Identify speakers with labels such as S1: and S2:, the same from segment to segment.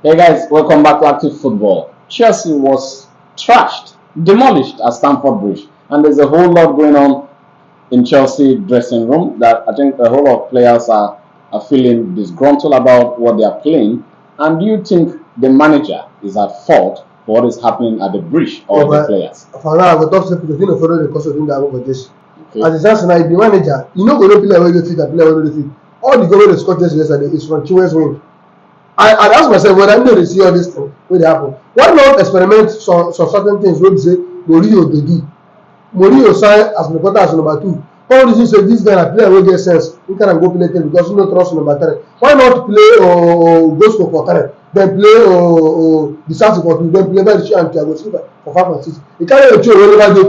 S1: Hey guys, welcome back to Active Football. Chelsea was trashed, demolished at Stamford Bridge, and there's a whole lot going on in Chelsea dressing room that I think a whole lot of players are feeling disgruntled about what they are playing. And do you think the manager is at fault for what is happening at the bridge or the players?
S2: For now, I go talk to people to follow the course of things that happen for this.
S1: Okay.
S2: As it stands now, if the manager, you know, go to play where you fit and play where you fit. All the goal they scored yesterday is from Chiwen's wing. I ask myself whether I know they see all this thing wey dey happen. Why not experiment some certain things wey be say Mourinho dey do? Mourinho sign as Mkota as number 2. Come reason say this guy na player wey get sense. He can go play 10 because he no trust number 3. Why not play Bosco for 3? Then play Bisasi for 2. Then play Berichi and Thiago Silva for 5 and 6. He carry a show whenever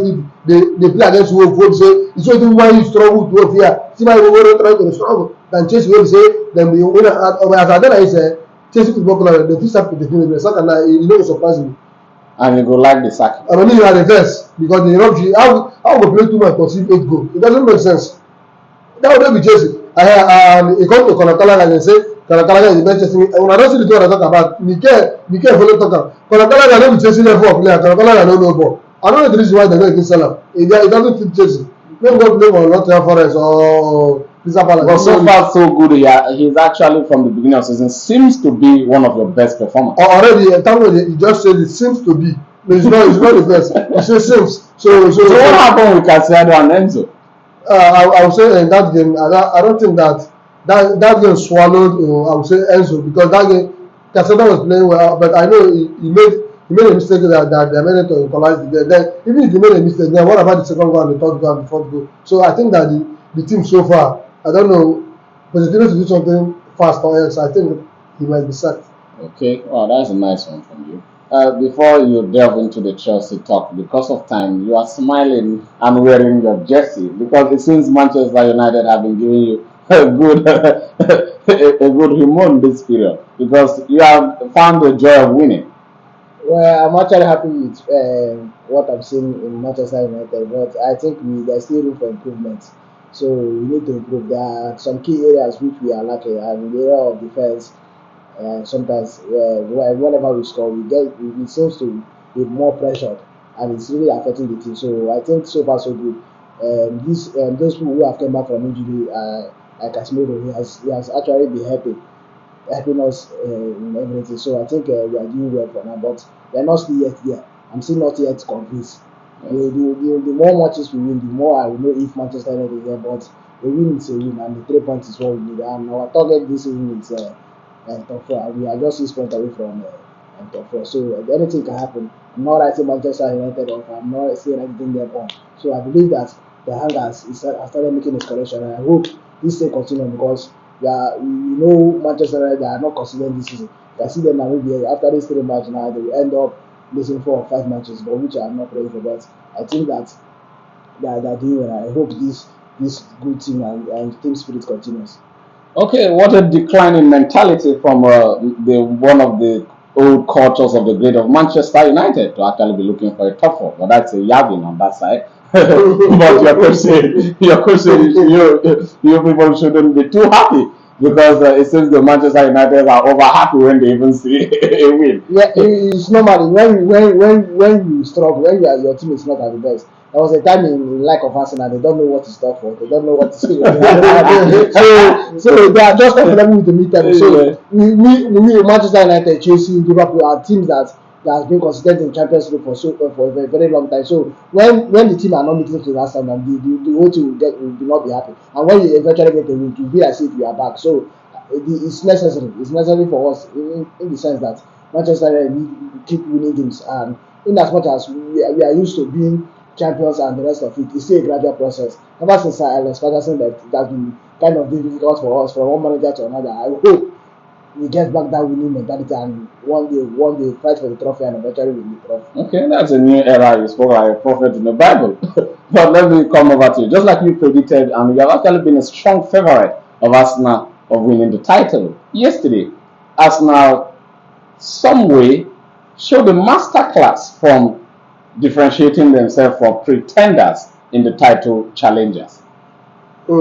S2: they play against Wolves. Wolves say it's only why you struggle to work here. See why you try to struggle. Then Chelsea wey say dem be winner. As I tell you say Chelsea football club dey fit sack the team with Saka na e no go surprise me.
S1: And you go like the sack.
S2: I mean you are the first because the rugby how go play 2 match concede 8 goals. It doesn't make sense. That would be Chelsea. And e come to Konakala and say Konakala is the best Chelsea. Una don see the two I talk about. Mikel follow talk am. Konakala no be Chelsea level player. Konakala no know ball. I don't know the reason why they no even sell am. It doesn't fit Chelsea. Make go play for Nottingham Forest or
S1: but so far so good. He's actually from the beginning of the season seems to be one of your best performers.
S2: Already, he just said it seems to be. It's not the best. He says seems. So
S1: what happened with Casado and Enzo?
S2: I would say in that game, I don't think that game swallowed. I would say Enzo because that game Casado was playing well, but I know he made a mistake that they made it to equalize the game. Then even if he made a mistake, then what about the second goal and the third goal and the fourth goal? So I think that the team so far. I don't know, but they need to do something fast or else I think he might be sacked.
S1: Okay, well, that's a nice one from you. Before you delve into the Chelsea talk, because of time, you are smiling and wearing your jersey because it seems Manchester United have been giving you a good, a good hormone this period because you have found the joy of winning.
S3: Well, I'm actually happy with what I'm seeing in Manchester United, but I think there's still room for improvement. So we need to improve. There are some key areas which we are lacking, and in the area of defense, sometimes whenever we score, it seems to be more pressured, and it's really affecting the team. So I think so far so good. Those people who have come back from injury, like Casemiro, he has actually been helping us in everything. So I think we are doing well for now, but we are not still yet there. I'm still not yet convinced. The more matches we win, the more I will know if Manchester United is there. But a win is a win, and the 3 points is what we need. And our target this season is top 4. And we are just 6 points away from top 4. So anything can happen. I'm not writing Manchester United off. I'm not saying anything there on. So I believe that the hangers has started making his correction, and I hope this thing continues because we know Manchester United they are not considering this season. I see them now maybe after this 3 matches now they will end up losing 4 or 5 matches, but which I'm not praying for. But I think that they're doing well. I hope this good team and team spirit continues.
S1: Okay, what a decline in mentality from one of the old cultures of the great of Manchester United to actually be looking for a top 4. But that's a yabbing on that side. But your question, you people shouldn't be too happy because it seems the Manchester United are over happy when they even see a win.
S3: Yeah, it's normally when you struggle, when your team is not at the best. There was a time in lack of Arsenal, they don't know what to stop for. They don't know what to say. so they are just comfortable with the midterm. So we Manchester United, Chelsea, Liverpool are teams that has been consistent in Champions League for a very long time. So when the team are not meeting to that standard, the whole team will not be happy. And when you eventually get a win, it will be as if you are back. So it's necessary. It's necessary for us in the sense that Manchester United need to keep winning games, and in as much as we are used to being champions and the rest of it, it's still a gradual process. Ever since Alex Ferguson, that it has been kind of difficult for us from one manager to another. I hope we get back that winning mentality and one day fight for the trophy and eventually win the trophy.
S1: Okay, that's a new era. You spoke like a prophet in the Bible. But let me come over to you. Just like you predicted, and you have actually been a strong favorite of Arsenal of winning the title. Yesterday, Arsenal some way showed a masterclass from differentiating themselves from pretenders in the title challengers.
S2: I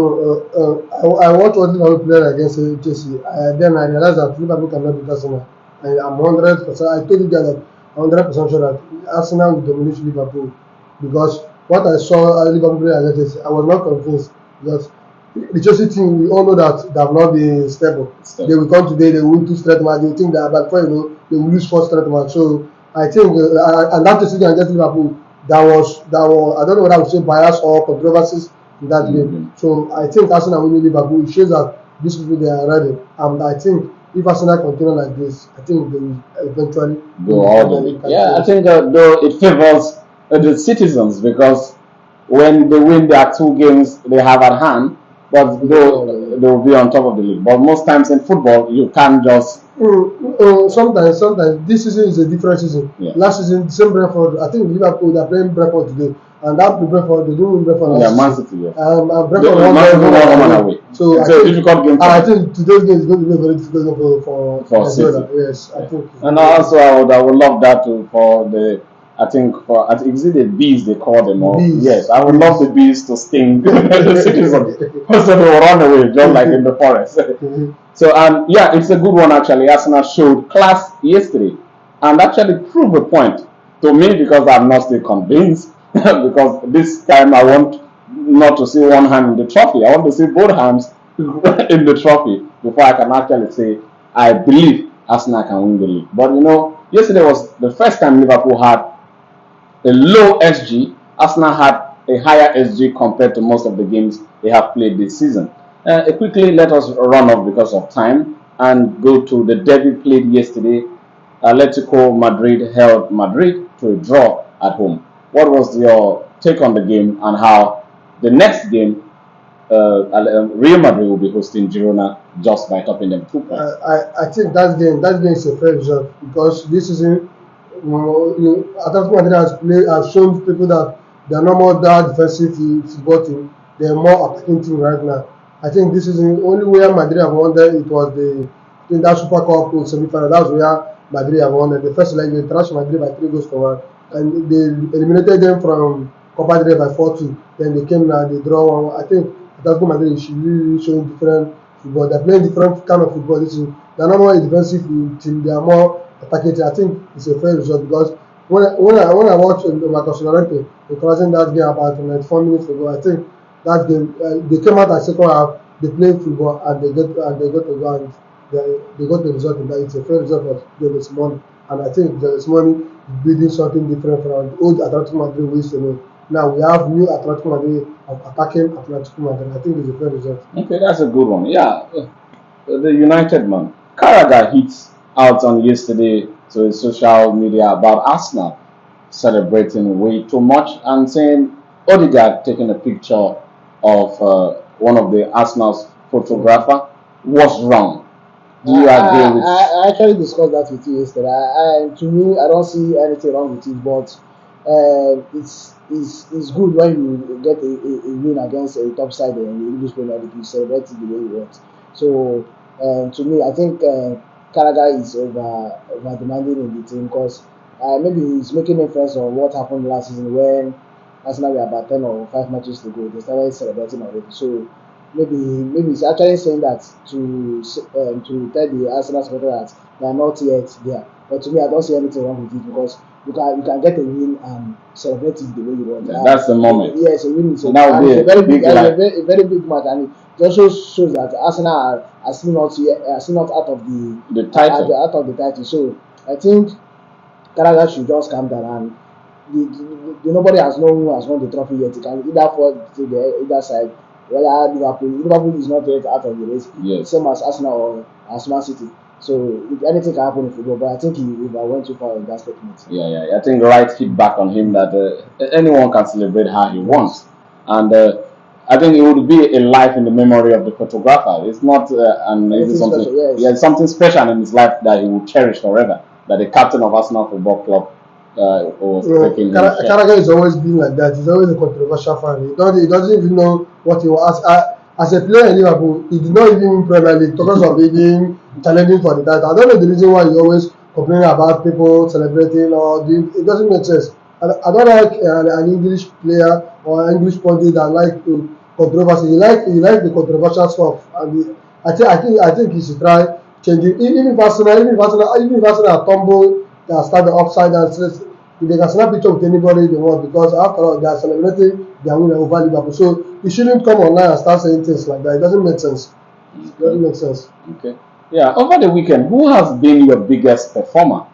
S2: watched what Liverpool played against Chelsea. Then I realized that Liverpool cannot beat Arsenal. and I'm 100%. I told you guys that I'm 100% sure that Arsenal will dominate Liverpool because what I saw Liverpool play against, I was not convinced because the Chelsea team, we all know that they have not been stable. They will come today, they will win 2 straight matches. They think that, but before you know, they will lose 4 straight matches. So I think, and that Chelsea game against Liverpool, that was I don't know whether I would say bias or controversies in that game. So I think Arsenal winning Liverpool shows that these people they are ready, and I think if Arsenal continue like this, I think they will eventually
S1: go all the way. Yeah, I think though it favors the citizens because when they win their 2 games they have at hand, but they will be on top of the league. But most times in football, you can't just.
S2: Sometimes this season is a different season.
S1: Yeah.
S2: Last season, the same Brentford. I think Liverpool they are playing Brentford today, and that Brentford they didn't win Brentford
S1: Yeah,
S2: last
S1: Man
S2: season.
S1: City. Yes.
S2: Brentford won away.
S1: So it's a difficult game.
S2: I think today's game is going to be a very difficult game for
S1: City.
S2: Yes, I think.
S1: And also, I would love that too for the. I think is it the bees they call them? Or
S2: Bees.
S1: Yes, I would love the bees to sting the citizens, so they will run away just like in the forest. So yeah, it's a good one actually. Arsenal showed class yesterday, and actually proved a point to me because I'm not still convinced. Because this time I want not to see one hand in the trophy. I want to see both hands in the trophy before I can actually say I believe Arsenal can win the league. But yesterday was the first time Liverpool had a low SG. Arsenal had a higher SG compared to most of the games they have played this season. Quickly, let us run off because of time and go to the derby played yesterday. Atletico Madrid held Madrid to a draw at home. What was your take on the game and how the next game Real Madrid will be hosting Girona just by topping them 2 points?
S2: I think that game is a fair result because this season, Atletico Madrid has shown people that they are not more that defensive football team. They are more attacking team right now. I think this is the only where Madrid have won there. It was in that Super Cup semi-final. That's where Madrid have won. The first leg they thrashed Madrid by 3 goals for 1, and they eliminated them from Copa del Rey by 4-2. Then they came and they draw 1. I think Atletico Madrid is really showing different football. They're playing different kind of football. They're not more a defensive team. They are more attacking. I think it's a fair result because when I watched Marcos Llorente closing that game about 94 minutes ago, I think that game they came out at second half. They played football and they got a goal and they got the result. In that it's a fair result for this morning. And I think this morning building something different from the old Atletico Madrid we used to know. Now we have new Atletico Madrid attacking Atletico Madrid. I think it's a fair result.
S1: Okay, that's a good one. Yeah, the United man. Carragher hit out on yesterday to his social media about Arsenal celebrating way too much and saying Odegaard taking a picture of one of the Arsenal's photographer was wrong. Do you agree with?
S3: I actually discussed that with you yesterday. To me, I don't see anything wrong with it, but it's good when you get a win against a top side in the English Premier League. You celebrate it the way you want. So to me, I think Carragher is over demanding in the team because maybe he's making inference on what happened last season when Arsenal were about 10 or 5 matches to go. They started celebrating already. So maybe he's actually saying that to tell the Arsenal supporters that they are not yet there. But to me, I don't see anything wrong with it because you can get a win and celebrate it the way you want.
S1: That's the moment.
S3: Yes, a win is
S1: a very big
S3: a very big match, and it also shows that Arsenal are still not out of the
S1: title.
S3: Out of the title. So I think Carragher should just calm down and. Nobody has known who has won the trophy yet. It can either fall to the either side. Whether Liverpool is not yet out of the race.
S1: Yes.
S3: Same as Arsenal or as Man City. So anything can happen in football. But I think he went too far in that statement.
S1: Yeah. I think right feedback on him that anyone can celebrate how he wants, and I think it would be a life in the memory of the photographer. It's not something.
S3: Special, yes.
S1: Yeah, something special in his life that he will cherish forever. That the captain of Arsenal Football Club.
S2: Carragher has always been like that. He's always a controversial fan. He doesn't even know what he was. As a player in Liverpool, he did not even win Premier League because of even challenging for the title. I don't know the reason why he always complaining about people celebrating or doing. It doesn't make sense. I don't like an English player or an English pundit that like controversy. He like the controversial stuff, and I think he should try changing. Even if Arsenal are tumble, they are starting upside down. So if they can snap picture with anybody they want, because after all they are celebrating their win over Liverpool. So you shouldn't come online and start saying things like that. It doesn't make sense. It doesn't make sense.
S1: Okay. Yeah. Over the weekend, who has been your biggest performer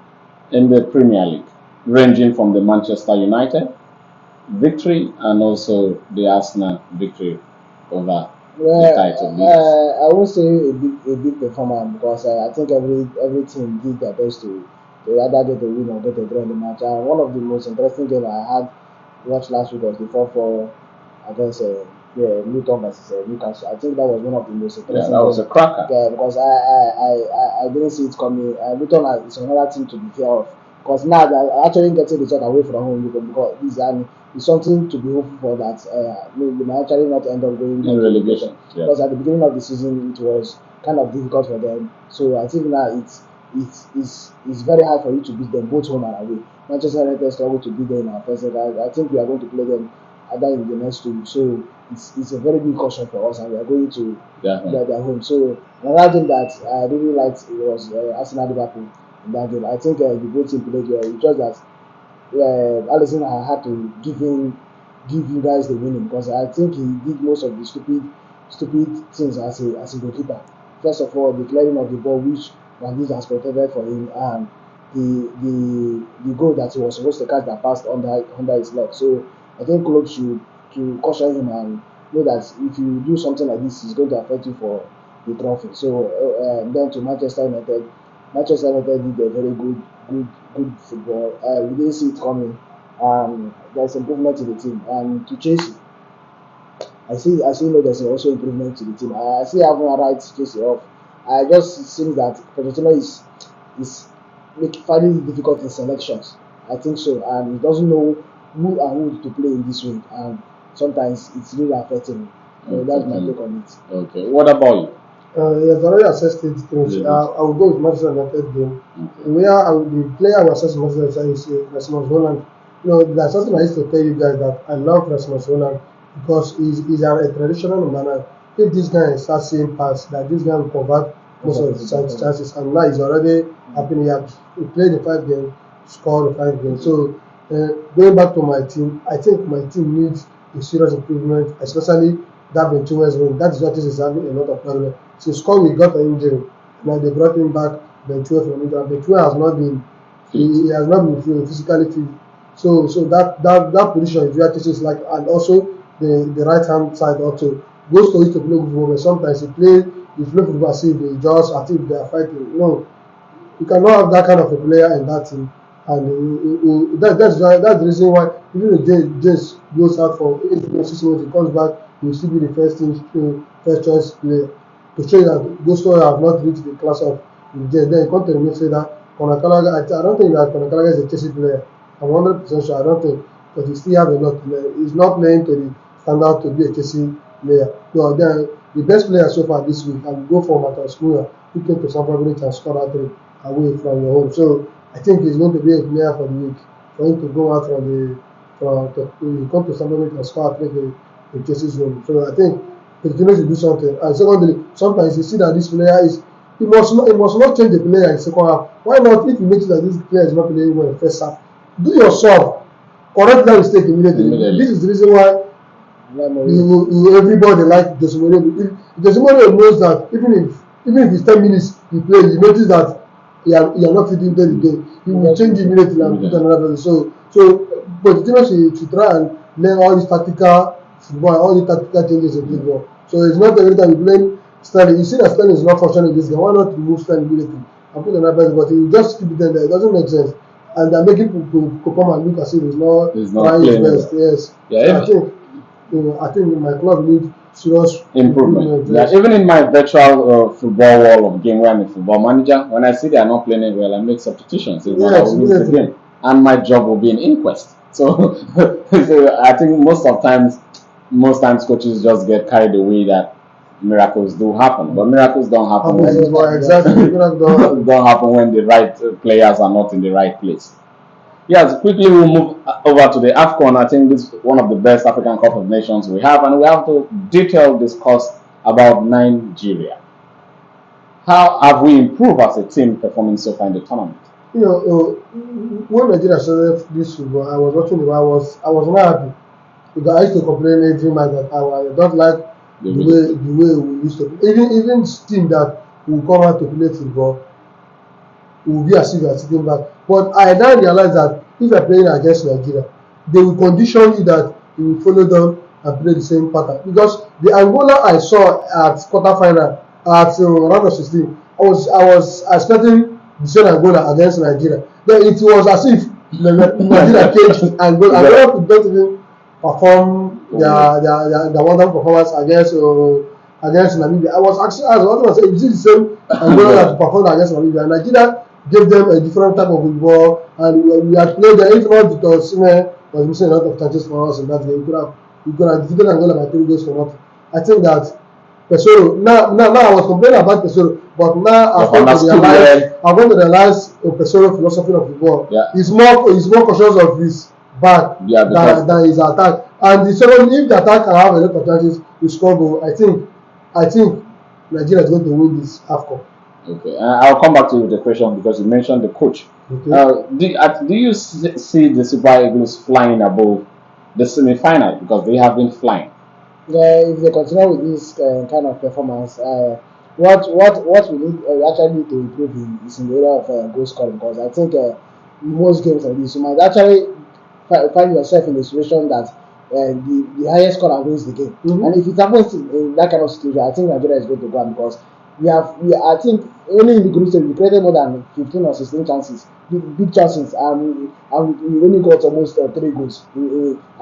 S1: in the Premier League, ranging from the Manchester United victory and also the Arsenal victory over the title leaders?
S3: I won't say a big performer because I think every team did their best to either get a win or get a draw in the match. And one of the most interesting games I had watched last week was the 4-4 against Luton versus Newcastle. I think that was one of the most
S1: Yeah,
S3: interesting
S1: that was a
S3: games.
S1: cracker.
S3: Yeah, because I didn't see it coming. Luton is another team to be fair of. Because now they're actually getting the result away from home because it's something to be hopeful for that they might actually not end up going
S1: In
S3: down to
S1: relegation. Yeah.
S3: because at the beginning of the season it was kind of difficult for them. So I think now it's very hard for you to beat them both home and away. Manchester United struggled to beat them in our first leg. I think we are going to play them either in the next two. So it's a very big caution for us, and we are going to
S1: Yeah.
S3: their home. So another thing that I really liked was Arsenal Liverpool in that game. I think the both team played well. It's just that Alisson had to give you guys the winning because I think he did most of the stupid things as a goalkeeper. First of all, the clearing of the ball, which Van Dijk has protected for him, and the goal that he was supposed to catch that passed under his leg. So I think Klopp should to caution him and know that if you do something like this, it's going to affect you for the trophy. So then to Manchester United. Manchester United did a very good football. We didn't see it coming. There's improvement in the team. And to Chelsea, I see no there's also improvement to the team. I see having a right to Chelsea off. I just think that Pochettino is finding it difficult in selections. I think so, and he doesn't know who and who to play in this week, and sometimes it's really affecting him. So that's my take on it.
S1: Okay. What about you?
S2: He has already assessed it.
S1: Yeah.
S2: I will go with Manchester United game. Where the player who assessed Manchester United is Rasmus Holland. You know, there's something I used to tell you guys that I love Rasmus Holland because he's a traditional man. If this guy starts seeing pass, that this guy will convert most of his chances, and now he's already happening. He played the 5 games, scored the 5 games. So going back to my team, I think my team needs a serious improvement, especially that Benchue's win. That is what is having a lot of problem. Since Conway got an injury, now they brought him back Benchue from injury. Benchue has not been he has not been physically fit. So that position is where is like, and also the right hand side also goes to it to play football, but sometimes he play football as if they just as if they are fighting. No, you cannot have that kind of a player in that team, and that's the reason why even if James goes out for 8 months, 6 months, he comes back, he will still be the first choice player to show that those two have not reached the class of James. Then you come to the midfielder, Conor Gallagher. I don't think that Conor Gallagher is a Chelsea player. I'm 100% sure. I don't think, because he still have a lot to learn. He's not playing to the standard to be a Chelsea player. So then the best player so far this week, I will go for Matheus Cunha, who came to Stamford Bridge and scored a 3 away from your home. So I think he's going to be a player for the week. For him to go out to come to Stamford Bridge and score a 3 in Chelsea's home. So I think Pochettino should do something. And secondly, sometimes you see that this player is he must not change the player in second half. Why not, if you notice that this player is not playing well in first half, do your sub, correct that mistake immediately. This is the reason why everybody like Jose Mourinho. Jose Mourinho knows that even if it's 10 minutes he plays, you notice that he are not fitting into the game, he will change immediately and put another person. But the team should try and learn all these tactical football, all the tactical changes in football. So it's not every time you play Sterling. You see that Sterling is not functioning in this game. Why not remove Sterling immediately and put another person? But you just keep it there. It doesn't make sense. And they're making people to come and look as if he's not trying his best. Yes. Yeah, so I think my club needs serious improvement.
S1: Yeah, even in my virtual football wall of game where I'm a football manager, when I see they are not playing it well, I make substitutions. I will lose the game, and my job will be an inquest. So, so I think most times coaches just get carried away that miracles do happen, but miracles don't happen don't happen when the right players are not in the right place. Yes, quickly we'll move over to the AFCON. I think this is one of the best African Cup of Nations we have, and we have to discuss about Nigeria. How have we improved as a team performing so far in the tournament?
S2: You know, when Nigeria started this football, I was watching it. I was not happy because I used to complain every match that I don't like the way we used to. Even team that will come out to play football will be as if you are sitting back. But I now realize that if you are playing against Nigeria, they will condition you that you will follow them and play the same pattern. Because the Angola I saw at quarterfinal at round of 16, I was expecting the same Angola against Nigeria. Then it was as if Nigeria caged Angola. Angola could not even perform their wonderful performance against Namibia. I was actually I was saying, is it the same Angola that performed against Namibia? Nigeria gave them a different type of football, and we had played there. If not because Sime was missing a lot of chances for us in that game, we could have defeated Angola by 3 goals for nothing. I think that Pesoro now I was complaining about Pesoro, but now I've come to realize Pesoro philosophy of football.
S1: Yeah.
S2: He's more cautious of his back than his attack. And the second, if the attack can have a lot of chances to score goal, I think Nigeria is going to win this AFCON.
S1: Okay, I'll come back to you with the question because you mentioned the coach.
S2: Okay.
S1: Do you see the Super Eagles flying above the semi-final because they have been flying?
S3: If they continue with this kind of performance, what we need actually need to improve is in the area of goal scoring, because I think in most games like this you might actually find yourself in a situation that the highest scorer wins the game. And if it happens in that kind of situation, I think Nigeria is going to go on, because I think only in the group stage we created more than 15 or 16 chances, big chances, and we only got almost 3 goals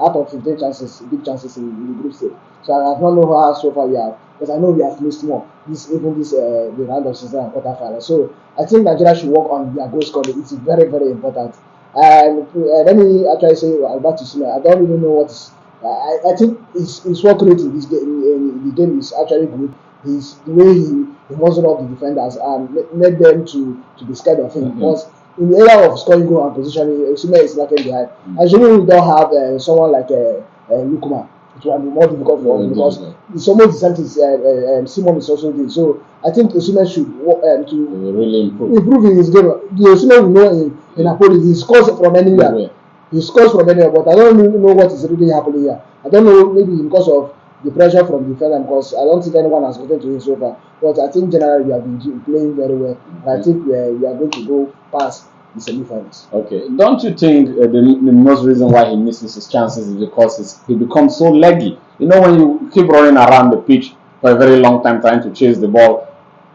S3: out of 15 chances, big chances in the group stage. So I don't know how so far we have, because I know we have missed more the round of 16 and quarterfinal. So I think Nigeria should work on their goal scoring. It's very, very important. And let me actually say about Sime. I don't really know what is. I think his work rate in this game in the game is actually good. The way he muzzled up the defenders and made them to be scared of him. Because in the area of scoring goal and positioning, Sime is lacking behind. Assuming we don't have someone like Lukuma, it will be more difficult for him, because it's almost the same thing Simon is also doing. So I think Sime should to
S1: really
S3: improve in his game. The Sime we know in Napoli, he scores from anywhere. He scores from anywhere, but I don't really know what is really happening here. I don't know, maybe because of the pressure from the defender, because I don't think anyone has gotten to him so far. But I think generally we have been playing very well, and I think we are going to go past the semi-finals.
S1: Okay, don't you think the most reason why he misses his chances is because he becomes so leggy? You know, when you keep running around the pitch for a very long time trying to chase the ball,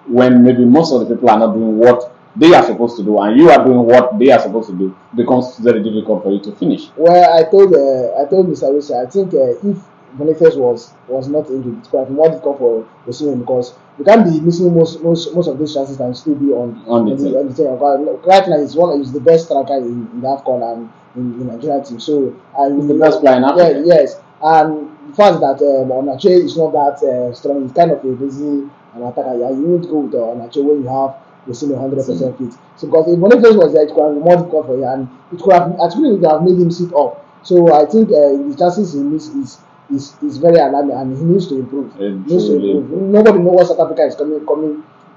S1: when maybe most of the people are not doing what they are supposed to do, and you are doing what they are supposed to do, it becomes very difficult for you to finish.
S3: Well, I told Mr. Wilson, I think if Boniface was not injured, it could have been more difficult for Osimhen, because you can't be missing most of these chances and still be on the team. Right now, he's the best striker in the AFCON and in the Nigerian team. So
S1: he's the best player in Africa.
S3: Yes, and the fact that Onache is not that strong, he's kind of a lazy attacker. Yeah, you won't go with Onache when you have Osimhen 100% fit. So because if Boniface was there, it could have been more difficult for him, and it could have made him sit up. So I think the chances he misses is very alarming, and he needs to improve. Nobody knows what South Africa is coming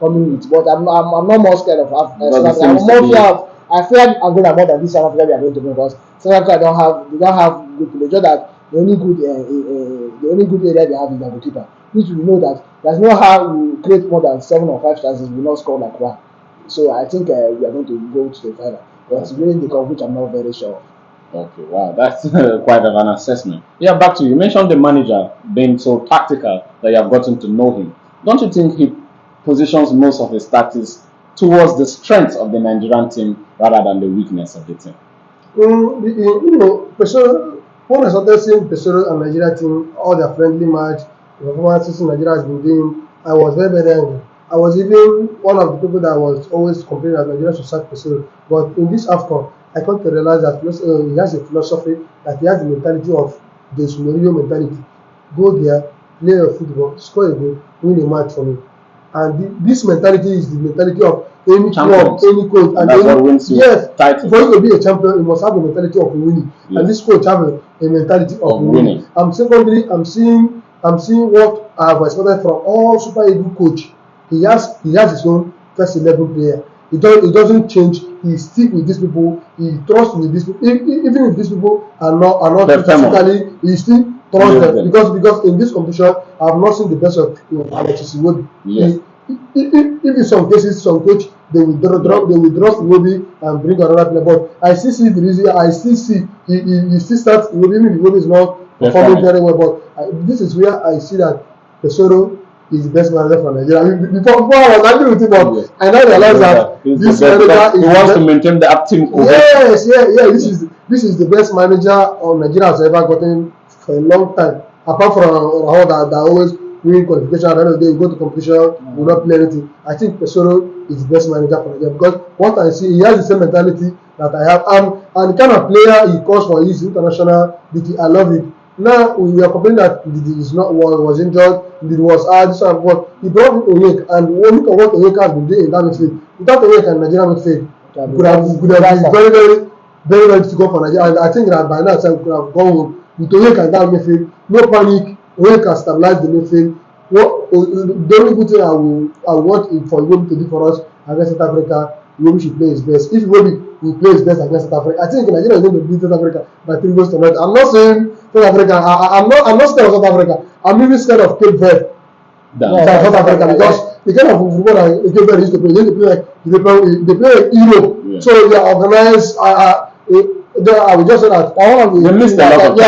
S3: with, but I'm not more scared of South Africa. I fear Angola more than this South Africa we are going to win, because South Africa don't have good play. Just that the only good area they have is the goalkeeper, which we know that there's no how we create more than 7 or 5 chances we not score like one. So I think we are going to go to the final, but winning the cup, which I'm not very sure of.
S1: Okay, wow, that's quite of an assessment. Yeah, back to you. You mentioned the manager being so tactical that you have gotten to know him. Don't you think he positions most of his tactics towards the strength of the Nigerian team rather than the weakness of the team?
S2: Pesoro, when I started seeing Pesoro and Nigeria team, all their friendly match, the performances Nigeria has been doing, I was very, very angry. I was even one of the people that was always complaining that Nigeria should sack Pesoro. But in this AFCON, I come to realize that he has a philosophy, that he has the mentality of the Mourinho mentality. Go there, play your football, score a goal, win a match for me. And this mentality is the mentality of any club, any coach. And
S1: that's what wins you title.
S2: For you to be a champion, you must have a mentality of winning. Yes. And this coach has a mentality of winning. I'm seeing what I have expected from all Super Eagles coach he has his own first 11 player. He doesn't change. He stick with these people. He trusts with these people. Even if these people are not physically, he still trusts them because in this competition I have not seen the best of Alexis Iwobi.
S1: Yes.
S2: If in some cases some coach they will drop Iwobi and bring another player, but I still see the reason. I still see he still starts Iwobi even if Iwobi is not performing very well. But this is where I see that Pesoro is the best manager for Nigeria. I mean, before I was angry with him, but I now realize that this manager
S1: he wants to maintain the team cohesion.
S2: Yes. This is the best manager Nigeria has ever gotten for a long time. Apart from Rahul that always win qualification, at the end of the day, we go to competition, we will not play anything. I think Pesoro is the best manager for Nigeria because what I see, he has the same mentality that I have, and the kind of player he calls for his international duty. I love it. Now we are complaining that he was injured, he was this and what. He brought in Onyeka, and look at what Onyeka has been doing in that midfield. Without Onyeka in Nigeria midfield, could have been very difficult for Nigeria. And I think that by now we could have gone home with Onyeka in that midfield. No panic. Onyeka stabilized the midfield. The only good thing I want for Iwobi to do for us against South Africa, Iwobi should play his best. If Iwobi will play his best against South Africa, I think Nigeria is going to beat South Africa by 3 goals to 0. I'm not saying South Africa. I'm not scared of South Africa. I'm even scared of Cape Verde than South Africa because the kind of football that Cape Verde used to play, they play like Europe. Yeah. So they are organized. I would just say that
S1: they missed a lot of
S3: I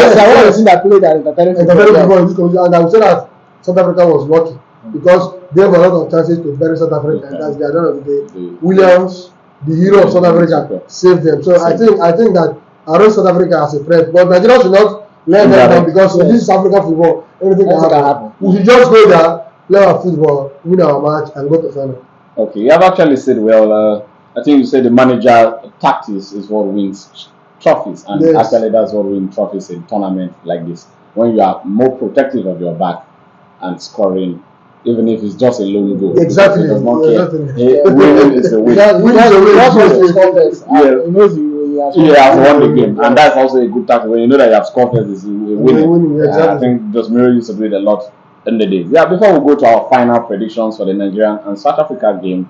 S3: think that played that
S2: football in this competition, and I would say that South Africa was lucky because they have a lot of chances to bury South Africa, and that's the end of the day. Williams, the hero of South Africa, saved them. So I think that I rate South Africa as a threat, but Nigeria should not let them down because this is African football. Anything can happen. We should just go there, play our football, win our match, and go to final.
S1: Okay, you have actually said well. I think you said the manager tactics is what wins trophies, and actually that's what wins trophies in tournaments like this. When you are more protective of your back and scoring, even if it's just a lone goal.
S2: Exactly.
S1: He does not care. Winning is the win. He has won the game, and that's also a good tactic. When you know that you have scored first, is winning.
S2: Exactly.
S1: I think Josmiro used to do it a lot in the days. Yeah, before we go to our final predictions for the Nigerian and South Africa game,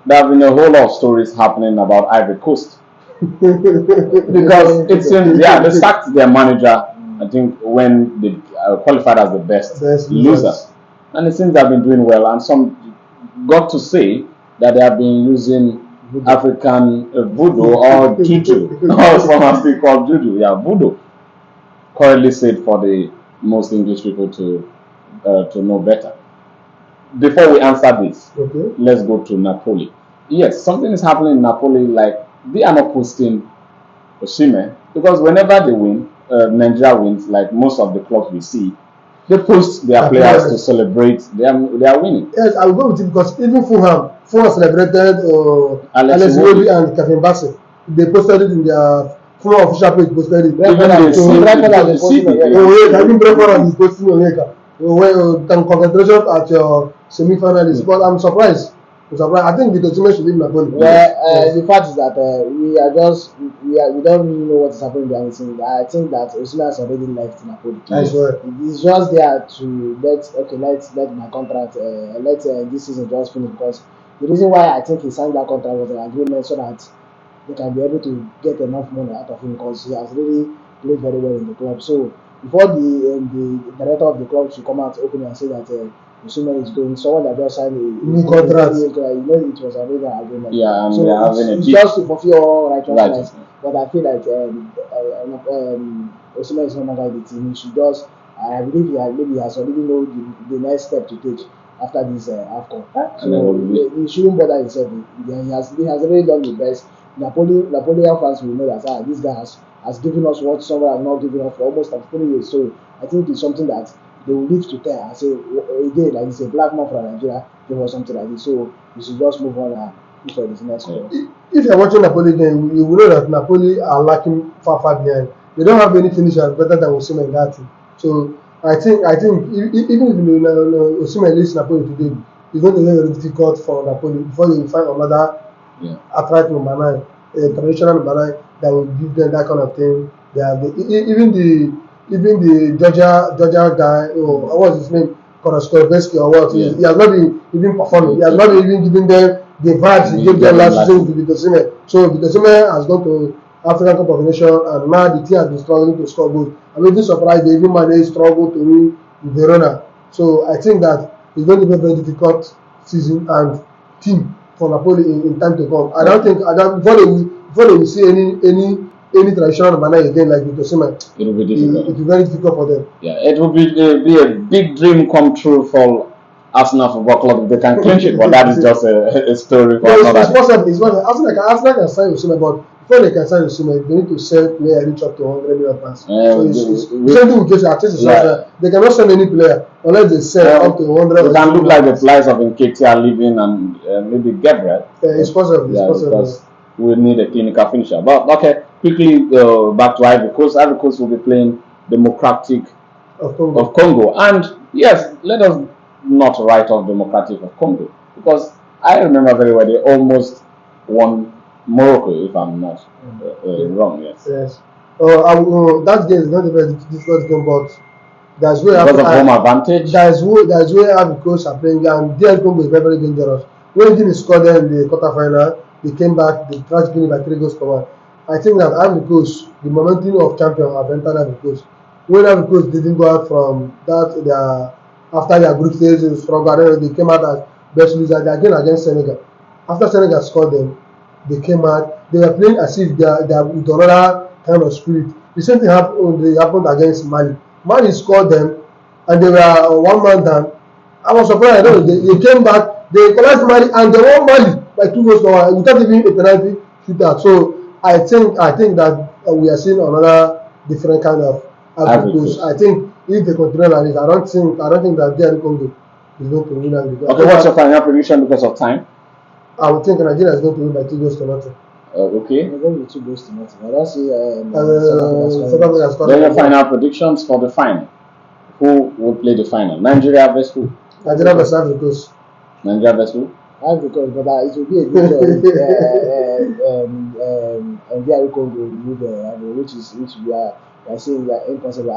S1: there have been a whole lot of stories happening about Ivory Coast. Because it seems, they sacked their manager, I think, when they qualified as the best losers. And it seems they have been doing well. And some got to say that they have been using African voodoo or juju, or some are still called juju. Yeah, voodoo. Currently said for the most English people to know better. Before we answer this, let's go to Napoli. Yes, something is happening in Napoli. Like they are not posting Osimhen because whenever they win, Nigeria wins. Like most of the clubs we see, they post their players to celebrate. They are winning.
S2: Yes, I will go with it because even Fulham celebrated Alex Iwobi and Kevin Bassett. They posted it in their Fulham official page. Posted it. Even Brentford is posting Onyeka. Congratulations at your semi-finalists, but I'm surprised. I think the Osimhen should leave Napoli.
S3: The fact is that we don't really know what is happening behind the scenes. I think that Osimhen has already left Napoli. He's just there to let my contract let this season just finish, because the reason why I think he signed that contract was an agreement so that they can be able to get enough money out of him, because he has really played very well in the club. So before the director of the club should come out openly and say that Osimhen is going, someone that just signed a
S2: new contract.
S3: It was already an agreement.
S1: Yeah, and
S3: so
S1: they're having
S3: it's just to fulfill all righteousness. But I feel like Osimhen is no longer the team. He should just, I believe he has already known the next step to take after this AFCON. So he shouldn't bother himself. He has already done the best. Napoleon fans will know that this guy has given us what someone has not given us for almost 3 years. So I think it's something that they will live to tell and say again, like it's a black man from Nigeria, there was something like this. So we should just move on and for this next one.
S2: If you're watching Napoli game, you will know that Napoli are lacking far behind. They don't have any finishers better than Osimhen in that team. So I think even if Osimhen leaves Napoli today, it's going to be very difficult for Napoli before they find another upright number 9, traditional number 9 that will give them that kind of thing. They have even the Georgia guy, what's his name? Koraskoveski or what.
S1: Yeah.
S2: He has not been even performing. He has not been even giving them the vibes he gave them last season with Vitosime. So Vitosime has gone to African Cup of Nations, and now the team has been struggling to score goals. I'm even surprised they even managed struggle to win Verona. So I think that it's going to be a very difficult season and team for Napoli in time to come. I don't think before they will see any traditional manner again like with Osimhen,
S1: It will be
S2: it
S1: difficult.
S2: will be very difficult for them.
S1: Yeah, it will be a big dream come true for Arsenal Football Club if they can clinch it, but that is just a story for
S2: No,
S1: another
S2: it's
S1: day.
S2: possible. It's possible. Arsenal can sign Osimhen, but before they can sign Osimhen, they need to sell player reach up to 100 million pounds. So it's the same thing with Jesse. Arteta is also they cannot sell any player unless they sell up to 100.
S1: It can look like the plies of Nketiah leaving and maybe Gabriel.
S2: It's possible. It's possible.
S1: Because we need a clinical finisher. But okay, quickly back to Ivory Coast. Ivory Coast will be playing Democratic
S2: of
S1: Congo. And yes, let us not write off Democratic of Congo, because I remember very well they almost won Morocco, if I'm not wrong. Yes.
S2: Yes. That game is not a very difficult game, but that's where
S1: because of home advantage.
S2: That's where Ivory Coast are playing, and DR Congo is very, very dangerous. When Guinea scored them in the quarterfinal, they came back, they thrashed Guinea by 3 goals to 1. I think that Ivory Coast, the momentum of champion have entered Ivory Coast. When Ivory Coast didn't go out from that, after their group stage in struggle, they came out as best loser again against Senegal. After Senegal scored them, they came out. They were playing as if they are with another kind of spirit. The same thing happened against Mali. Mali scored them, and they were 1 man down. I was surprised. They came back, they collapsed Mali, and they won Mali by 2 goals to 1 without even a penalty shootout. So I think that we are seeing another different kind of Ivory Coast. I think if they continue like this, I don't think that DR Congo is going to win Ivory Coast.
S1: Okay, what's your final prediction because of time?
S2: I would think Nigeria is going to win by 2 goals to 0.
S1: Okay.
S3: We're going with 2 goals to 0. I don't see
S2: South Africa scoring.
S1: Then your final predictions for the final. Who will play the final? Nigeria vs who?
S2: Nigeria vs Ivory Coast.
S1: Nigeria vs who?
S3: Ivory Coast, but it will be a good job. DR Congo move, which we are saying that impossible.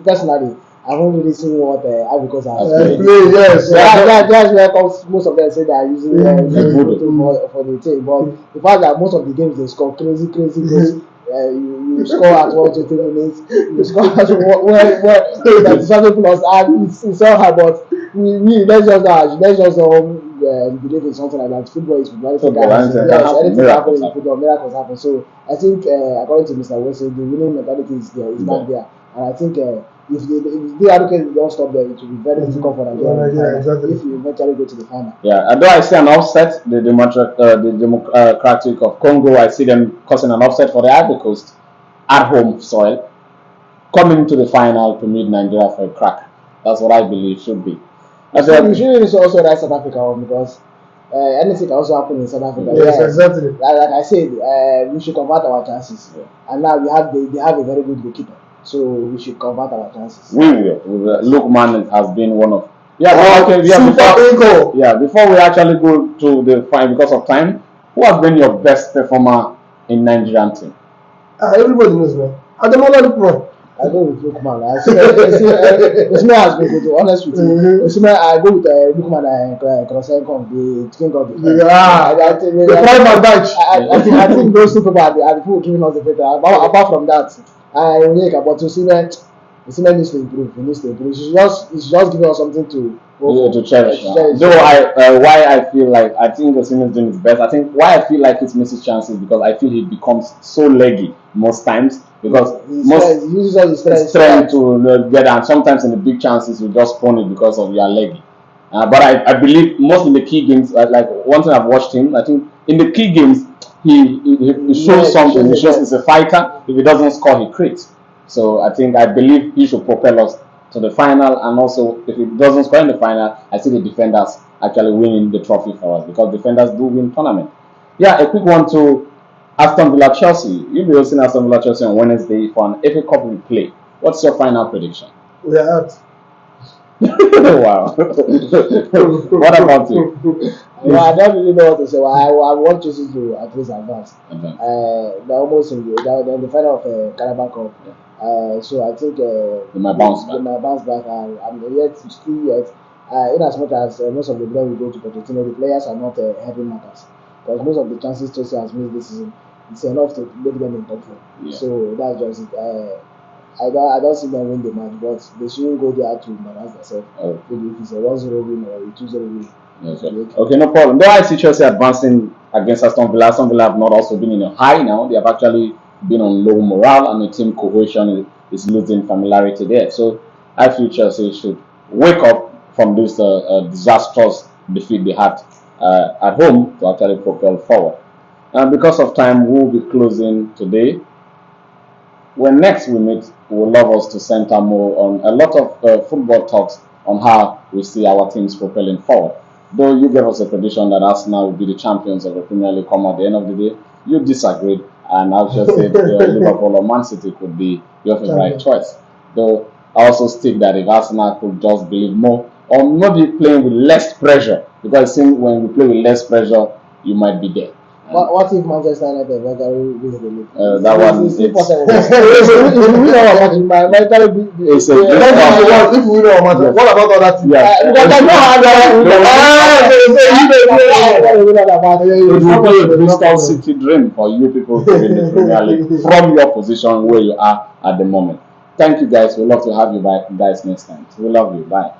S3: Personally, I haven't really seen what Ivory Coast has played.
S2: Yes.
S3: That's where most of them say they are using for the team. But the fact that most of the games they score crazy goals. You score at 1 to 3 minutes. You score at where something plus, and it's so hard. But we let's just believe in something like that. Football is football. Yes, anything happens in football, miracles happen. So I think according to Mr. Wilson, the winning mentality is back there, and I think if the advocates don't stop there, it will be very difficult for Nigeria. Exactly. If you eventually go to the final.
S1: Yeah, although I see an offset, the Democratic of Congo, I see them causing an offset for the Ivory Coast at home soil, coming to the final to meet Nigeria for a crack. That's what I believe should be.
S3: So we should also write South Africa on, because anything can also happen in South Africa.
S2: Yes, exactly.
S3: Like I said, we should convert our chances. Yeah. And now they have a very good goalkeeper. So we should convert our chances.
S1: We will. Lookman has been one of. Before we actually go to the final, because of time, who has been your best performer in Nigerian team?
S2: Everybody knows, man. Ademola Lookman.
S3: I go with Lookman. Osimhen has been good, to be honest with you. Osimhen, I go with Lookman and Krosenko, the king of the I think those two people are the people giving us the better. Apart from that, but Osimhen needs to improve. He needs to improve. He should just give us something to
S1: cherish. Though why I feel like I think Osimhen is doing his best. I think why I feel like he misses chances because I feel he becomes so leggy most times, because
S3: he uses all his
S1: strength to get, and sometimes in the big chances you just spawn it because of your leggy. But I believe most in the key games, like one thing I've watched him, I think in the key games he shows something. He shows he's a fighter. If he doesn't score, he creates. So I believe he should propel us to the final, and also if he doesn't score in the final, I see the defenders actually winning the trophy for us, because defenders do win tournament. Yeah, a quick one to Aston Villa Chelsea. You'll be hosting Aston Villa Chelsea on Wednesday for an FA Cup replay. What's your final prediction?
S2: We are out.
S1: Wow. What about you?
S3: Well, I don't really know what to say. Well, I want Chelsea to at least advance.
S1: Advance.
S3: They're almost in they're in the final of Carabao Cup. So I think
S1: They might bounce back.
S3: They might bounce back. And I'm yet still yet. In as much as most of the blame will go to Pochettino, the players are not heavy matters because most of the chances Chelsea has missed this season, it's enough to make them in top four.
S1: Yeah.
S3: So that's just it. I don't see them win the match, but they shouldn't go there to embarrass themselves. Maybe if it's a 1-0 win or a 2-0 win.
S1: Yes, okay, no problem. Though I see Chelsea advancing against Aston Villa, Aston Villa have not also been in a high now. They have actually been on low morale, and the team cohesion is losing familiarity there. So I feel Chelsea should wake up from this disastrous defeat they had at home to actually propel forward. And because of time, we'll be closing today. When next we meet, we would love us to center more on a lot of football talks on how we see our teams propelling forward. Though you gave us a prediction that Arsenal will be the champions of the Premier League come at the end of the day, you disagreed, and I just said Liverpool or Man City could be your favorite choice. Though I also stick that if Arsenal could just believe more, or maybe playing with less pressure, because it seems when we play with less pressure, you might be there.
S3: What if Manchester United eventually wins the league?
S1: That one
S3: is still
S1: it's
S3: possible. If we win our match, my mentally be
S1: It's a
S2: If we win our match, what about other teams?
S3: because I know how
S1: it will be a Bristol City dream for you people to win the Premier League from your position where you are at the moment. Thank you guys. We love to have you guys next time. We love you. Bye.